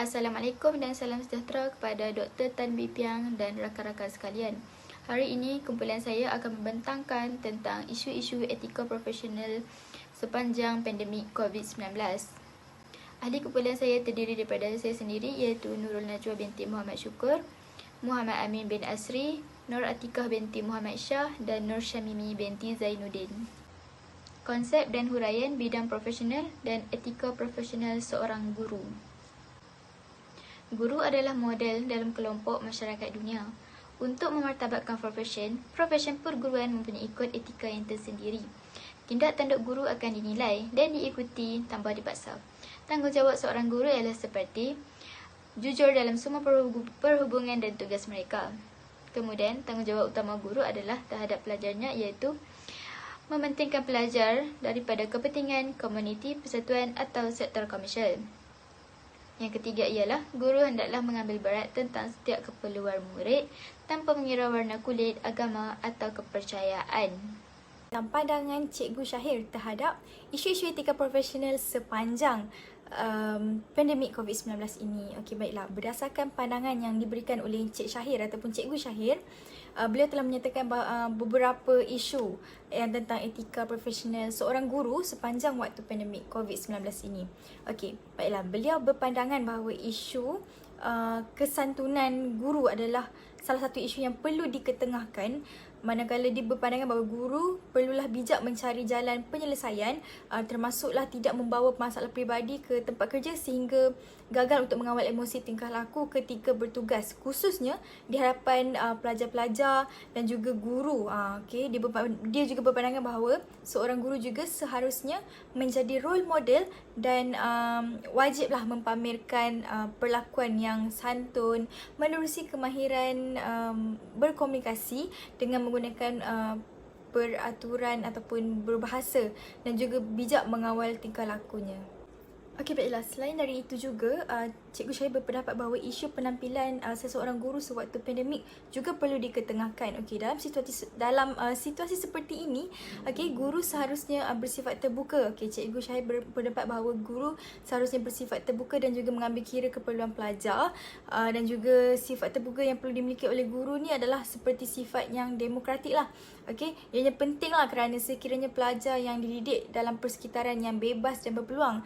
Assalamualaikum dan salam sejahtera kepada Dr. Tan Bee Piang dan rakan-rakan sekalian. Hari ini kumpulan saya akan membentangkan tentang isu-isu etika profesional sepanjang pandemik COVID-19. Ahli kumpulan saya terdiri daripada saya sendiri iaitu Nurul Najwa binti Muhammad Syukur, Muhammad Amin bin Asri, Nur Atikah binti Muhammad Shah dan Nur Syamimi binti Zainuddin. Konsep dan huraian bidang profesional dan etika profesional seorang guru. Guru adalah model dalam kelompok masyarakat dunia. Untuk memartabatkan profesi perguruan mempunyai kod etika yang tersendiri. Tindak tanduk guru akan dinilai dan diikuti tanpa dipaksa. Tanggungjawab seorang guru ialah seperti jujur dalam semua perhubungan dan tugas mereka. Kemudian, tanggungjawab utama guru adalah terhadap pelajarnya iaitu mementingkan pelajar daripada kepentingan komuniti, persatuan atau sektor komersial. Yang ketiga ialah guru hendaklah mengambil berat tentang setiap keperluan murid tanpa mengira warna kulit, agama atau kepercayaan. Dalam pandangan Cikgu Syahir terhadap isu-isu etika profesional sepanjang pandemik COVID-19 ini. Okey, baiklah. Berdasarkan pandangan yang diberikan oleh Cik Syahir ataupun Cikgu Syahir, beliau telah menyatakan beberapa isu yang tentang etika profesional seorang guru sepanjang waktu pandemik COVID-19 ini. Okey, baiklah. Beliau berpandangan bahawa isu kesantunan guru adalah salah satu isu yang perlu diketengahkan, manakala dia berpandangan bahawa guru perlulah bijak mencari jalan penyelesaian, termasuklah tidak membawa masalah peribadi ke tempat kerja sehingga gagal untuk mengawal emosi tingkah laku ketika bertugas, khususnya di hadapan pelajar-pelajar dan juga guru. Okay. Dia juga berpandangan bahawa seorang guru juga seharusnya menjadi role model dan wajiblah mempamerkan perlakuan yang santun, menerusi kemahiran berkomunikasi dengan menggunakan peraturan ataupun berbahasa dan juga bijak mengawal tingkah lakunya. Okey, baiklah. Selain dari itu juga, Cikgu Syahir berpendapat bahawa isu penampilan seseorang guru sewaktu pandemik juga perlu diketengahkan. Okey, dalam situasi seperti ini, okey, guru seharusnya bersifat terbuka. Okey, Cikgu Syahir berpendapat bahawa guru seharusnya bersifat terbuka dan juga mengambil kira keperluan pelajar, dan juga sifat terbuka yang perlu dimiliki oleh guru ni adalah seperti sifat yang demokratik lah. Okey, ianya penting lah kerana sekiranya pelajar yang dididik dalam persekitaran yang bebas dan berpeluang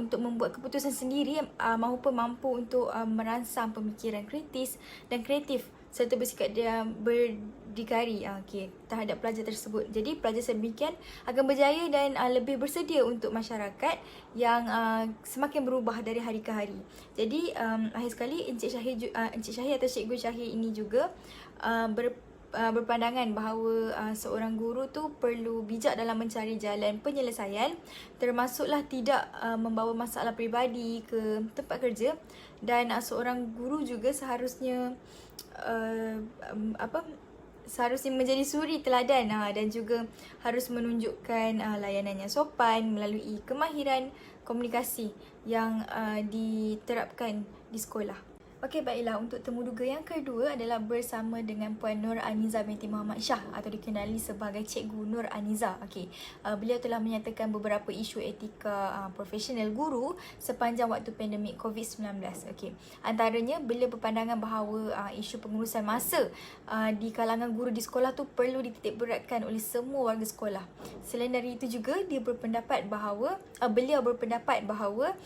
untuk membuat keputusan sendiri, maupun mampu untuk merangsang pemikiran kritis dan kreatif serta bersikap dia berdikari terhadap pelajar tersebut. Jadi pelajar sedemikian akan berjaya dan lebih bersedia untuk masyarakat yang semakin berubah dari hari ke hari. Jadi akhir sekali Encik Syahir atau Cikgu Syahir ini juga berpandangan bahawa seorang guru tu perlu bijak dalam mencari jalan penyelesaian, termasuklah tidak membawa masalah peribadi ke tempat kerja, dan seorang guru juga seharusnya seharusnya menjadi suri teladan dan juga harus menunjukkan layanan yang sopan melalui kemahiran komunikasi yang diterapkan di sekolah. Okey, baiklah. Untuk temuduga yang kedua adalah bersama dengan Puan Nur Aniza binti Muhammad Shah atau dikenali sebagai Cikgu Nur Aniza. Okey, beliau telah menyatakan beberapa isu etika profesional guru sepanjang waktu pandemik COVID-19. Okey, antaranya beliau berpandangan bahawa isu pengurusan masa di kalangan guru di sekolah tu perlu dititik beratkan oleh semua warga sekolah. Selain dari itu juga beliau berpendapat bahawa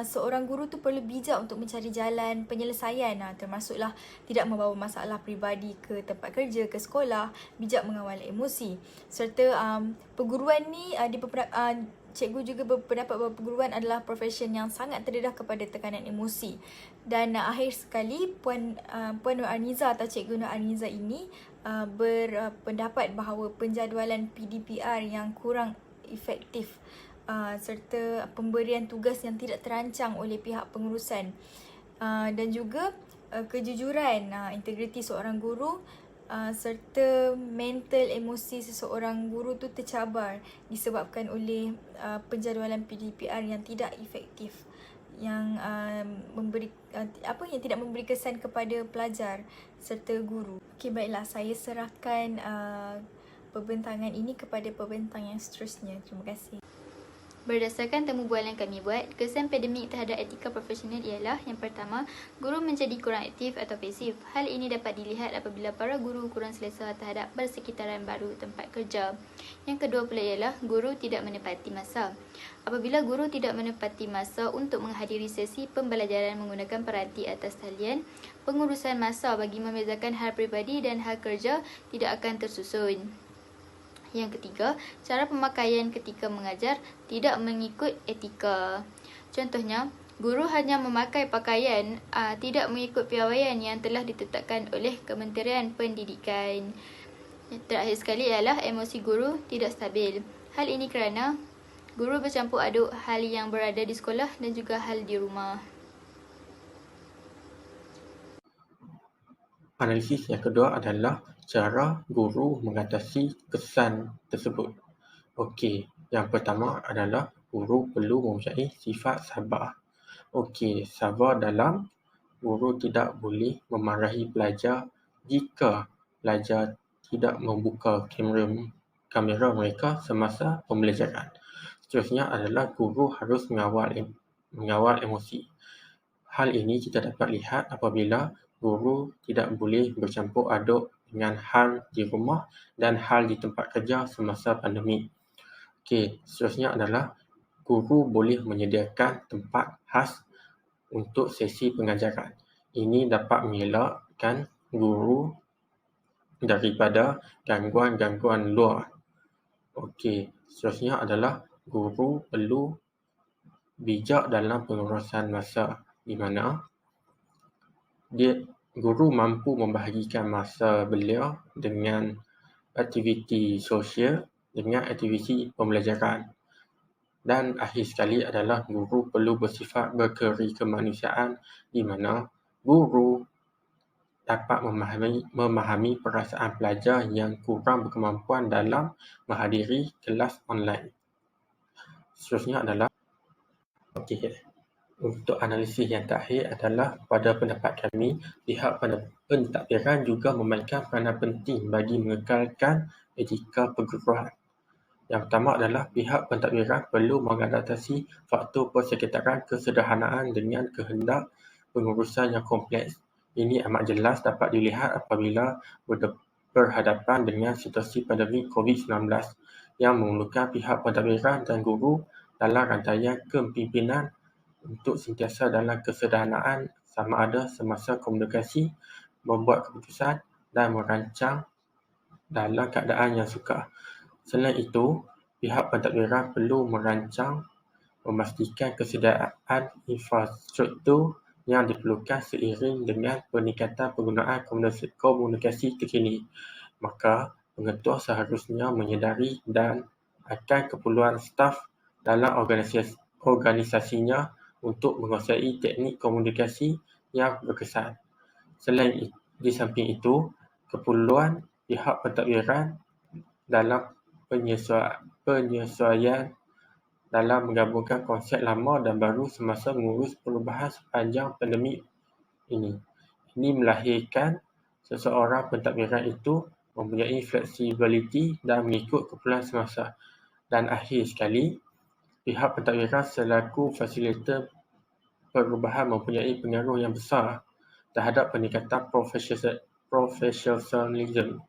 seorang guru tu perlu bijak untuk mencari jalan penyelesaian, termasuklah tidak membawa masalah peribadi ke tempat kerja, ke sekolah, bijak mengawal emosi. Serta perguruan ni cikgu juga berpendapat bahawa perguruan adalah profesi yang sangat terdedah kepada tekanan emosi. Dan akhir sekali Puan Nur Aniza atau Cikgu Nur Aniza ini berpendapat bahawa penjadualan PDPR yang kurang efektif serta pemberian tugas yang tidak terancang oleh pihak pengurusan, dan juga kejujuran, integriti seorang guru, serta mental emosi seseorang guru tu tercabar disebabkan oleh penjadualan PDPR yang tidak efektif, yang tidak memberi kesan kepada pelajar serta guru. Okey, baiklah, saya serahkan pembentangan ini kepada pembentang yang seterusnya. Terima kasih. Berdasarkan temu bual yang kami buat, kesan pandemik terhadap etika profesional ialah yang pertama, guru menjadi kurang aktif atau pasif. Hal ini dapat dilihat apabila para guru kurang selesa terhadap persekitaran baru tempat kerja. Yang kedua pula ialah guru tidak menepati masa. Apabila guru tidak menepati masa untuk menghadiri sesi pembelajaran menggunakan peranti atas talian, pengurusan masa bagi membezakan hal peribadi dan hal kerja tidak akan tersusun. Yang ketiga, cara pemakaian ketika mengajar tidak mengikut etika. Contohnya, guru hanya memakai pakaian tidak mengikut piawaian yang telah ditetapkan oleh Kementerian Pendidikan. Yang terakhir sekali ialah emosi guru tidak stabil. Hal ini kerana guru bercampur aduk hal yang berada di sekolah dan juga hal di rumah. Analisis yang kedua adalah cara guru mengatasi kesan tersebut. Okey, yang pertama adalah guru perlu mempunyai sifat sabar. Okey, sabar dalam guru tidak boleh memarahi pelajar jika pelajar tidak membuka kamera mereka semasa pembelajaran. Seterusnya adalah guru harus mengawal emosi. Hal ini kita dapat lihat apabila guru tidak boleh bercampur aduk dengan hal di rumah dan hal di tempat kerja semasa pandemik. Okey, seterusnya adalah guru boleh menyediakan tempat khas untuk sesi pengajaran. Ini dapat mengelakkan guru daripada gangguan-gangguan luar. Okey, seterusnya adalah guru perlu bijak dalam pengurusan masa, di mana guru mampu membahagikan masa beliau dengan aktiviti sosial dengan aktiviti pembelajaran. Dan akhir sekali adalah guru perlu bersifat berkeri kemanusiaan, di mana guru dapat memahami perasaan pelajar yang kurang berkemampuan dalam menghadiri kelas online. Seterusnya adalah untuk analisis yang terakhir adalah pada pendapat kami, pihak pentadbiran juga memainkan peranan penting bagi mengekalkan etika perguruan. Yang pertama adalah pihak pentadbiran perlu mengadaptasi faktor persekitaran kesederhanaan dengan kehendak pengurusan yang kompleks. Ini amat jelas dapat dilihat apabila berhadapan dengan situasi pandemik COVID-19 yang memerlukan pihak pentadbiran dan guru dalam rantaian kepimpinan untuk sentiasa dalam kesederhanaan sama ada semasa komunikasi, membuat keputusan dan merancang dalam keadaan yang sukar. Selain itu, pihak pentadbiran perlu memastikan kesediaan infrastruktur yang diperlukan seiring dengan peningkatan penggunaan komunikasi terkini. Maka, pengetua seharusnya menyedari dan akan keperluan staf dalam organisasinya untuk menguasai teknik komunikasi yang berkesan. Di samping itu, keperluan pihak pentadbiran dalam penyesuaian dalam menggabungkan konsep lama dan baru semasa mengurus perubahan sepanjang pandemik ini. Ini melahirkan seseorang pentadbiran itu mempunyai fleksibiliti dan mengikut keperluan semasa. Dan akhir sekali, pihak pentadbiran selaku fasilitator perubahan mempunyai pengaruh yang besar terhadap peningkatan profesionalisme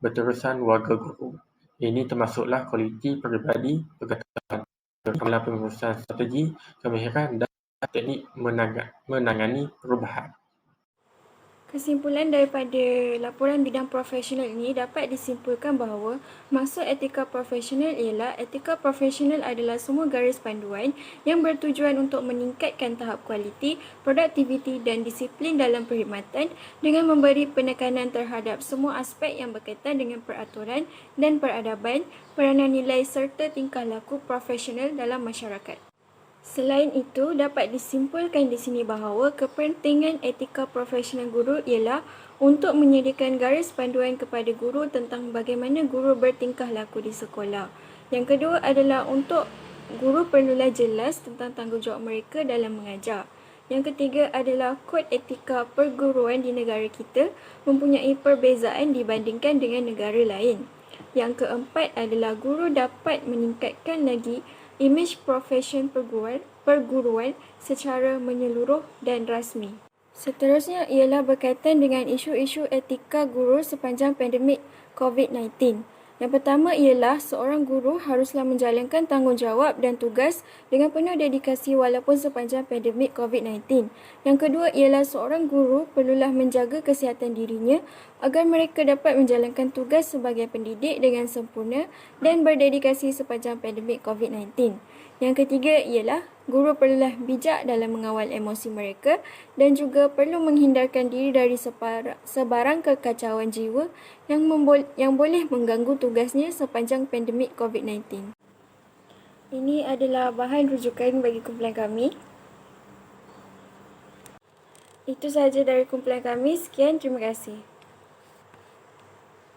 berterusan warga guru. Ini termasuklah kualiti peribadi, pengetahuan, dalam pengurusan strategi, kemahiran dan teknik menangani perubahan. Kesimpulan daripada laporan bidang profesional ini dapat disimpulkan bahawa maksud etika profesional ialah etika profesional adalah semua garis panduan yang bertujuan untuk meningkatkan tahap kualiti, produktiviti dan disiplin dalam perkhidmatan dengan memberi penekanan terhadap semua aspek yang berkaitan dengan peraturan dan peradaban, peranan nilai serta tingkah laku profesional dalam masyarakat. Selain itu, dapat disimpulkan di sini bahawa kepentingan etika profesional guru ialah untuk menyediakan garis panduan kepada guru tentang bagaimana guru bertingkah laku di sekolah. Yang kedua adalah untuk guru perlulah jelas tentang tanggungjawab mereka dalam mengajar. Yang ketiga adalah kod etika perguruan di negara kita mempunyai perbezaan dibandingkan dengan negara lain. Yang keempat adalah guru dapat meningkatkan lagi imej profesion perguruan secara menyeluruh dan rasmi. Seterusnya ialah berkaitan dengan isu-isu etika guru sepanjang pandemik COVID-19. Yang pertama ialah seorang guru haruslah menjalankan tanggungjawab dan tugas dengan penuh dedikasi walaupun sepanjang pandemik COVID-19. Yang kedua ialah seorang guru perlulah menjaga kesihatan dirinya agar mereka dapat menjalankan tugas sebagai pendidik dengan sempurna dan berdedikasi sepanjang pandemik COVID-19. Yang ketiga ialah guru perlulah bijak dalam mengawal emosi mereka dan juga perlu menghindarkan diri dari sebarang kekacauan jiwa yang boleh mengganggu tugasnya sepanjang pandemik COVID-19. Ini adalah bahan rujukan bagi kumpulan kami. Itu sahaja dari kumpulan kami. Sekian, terima kasih.